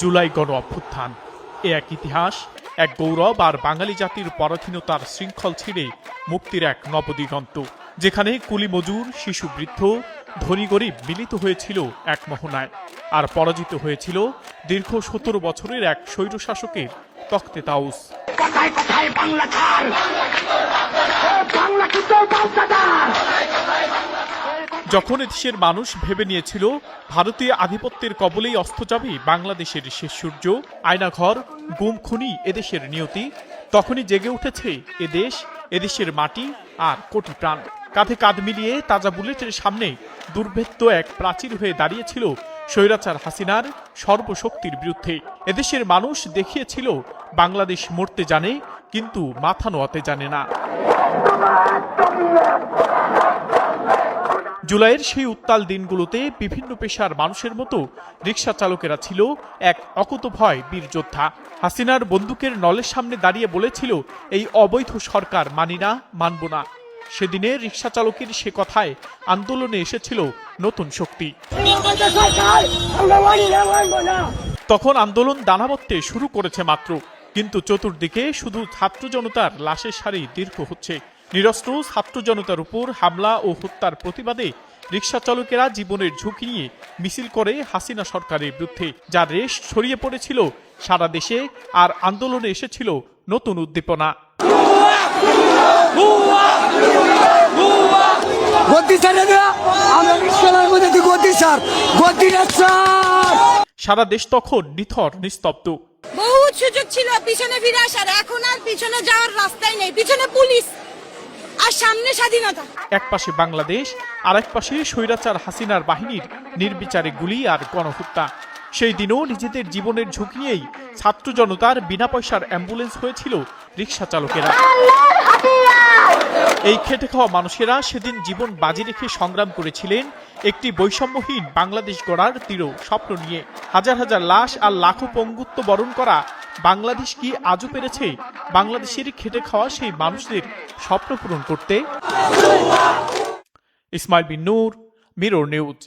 জুলাই গণ অভ্যুত্থান এক ইতিহাস, এক গৌরব আর বাঙালি জাতির পরাধীনতার শৃঙ্খল ছিঁড়ে মুক্তির এক নবদিগন্ত, যেখানে কুলি মজুর, শিশু, বৃদ্ধ, ধনী গরিব মিলিত হয়েছিল এক মোহনায়, আর পরাজিত হয়েছিল দীর্ঘ 17 বছরের এক স্বৈরশাসকের তখতে তাউস। যখন এদেশের মানুষ ভেবে নিয়েছিল ভারতীয় আধিপত্যের কবলেই অস্ত যাবে বাংলাদেশের শেষ সূর্য, আয়নাঘর, গুম খুনি এদেশের নিয়তি, তখনই জেগে উঠেছে এদেশ, এদেশের মাটি আর কোটি প্রাণ। কাঁধে কাঁধ মিলিয়ে তাজা বুলেটের সামনে দুর্ভেদ্য এক প্রাচীর হয়ে দাঁড়িয়েছিল স্বৈরাচার হাসিনার সর্বশক্তির বিরুদ্ধে। এদেশের মানুষ দেখিয়েছিল বাংলাদেশ মরতে জানে, কিন্তু মাথা নোয়াতে জানে না। জুলাইয়ের সেই উত্তাল দিনগুলোতে বিভিন্ন পেশার মানুষের মতো রিকশা চালকেরা ছিল এক অকুতভয় বীর যোদ্ধা। হাসিনার বন্দুকের নলের সামনে দাঁড়িয়ে বলেছিল, এই অবৈধ সরকার মানি না, মানব না। সেদিনে রিকশা চালকের সে কথায় আন্দোলনে এসেছিল নতুন শক্তি। তখন আন্দোলন দানাবত্তে শুরু করেছে মাত্র, কিন্তু চতুর্দিকে শুধু ছাত্র জনতার লাশের সারি দীর্ঘ হচ্ছে। নিরস্ত্র ছাত্র জনতার উপর হামলা ও হত্যার প্রতিবাদে রিকশা চালকেরা জীবনের ঝুঁকি নিয়ে মিছিল করে হাসিনা সরকারের বিরুদ্ধে, যার রেশ ছড়িয়ে পড়েছিল সারা দেশে, আর আন্দোলনে এসেছিল নতুন উদ্দীপনা। সারা দেশ তখন নিথর নিস্তব্ধ। বহুত সুযোগ ছিল পিছনে ফিরে আসার, এখন আর পিছনে যাওয়ার রাস্তাই নেই। পিছনে পুলিশ আর সামনে স্বাধীনতা। এক পাশে বাংলাদেশ, আর এক পাশে স্বৈরাচার হাসিনার বাহিনীর নির্বিচারে গুলি আর গণহত্যা। সেই দিনও নিজেদের জীবনের ঝুঁকি নিয়েই ছাত্র জনতার বিনা পয়সার অ্যাম্বুলেন্স হয়েছিল রিকশা চালকেরা। এই খেটে খাওয়া মানুষেরা সেদিন জীবন বাজি রেখে সংগ্রাম করেছিলেন একটি বৈষম্যহীন বাংলাদেশ গড়ার দৃঢ় স্বপ্ন নিয়ে। হাজার হাজার লাশ আর লাখো পঙ্গুত্ব বরণ করা বাংলাদেশ কি আজও পেরেছে বাংলাদেশের খেটে খাওয়া সেই মানুষদের স্বপ্ন পূরণ করতে? ইসমাইল বিন নূর, মিরর নিউজ।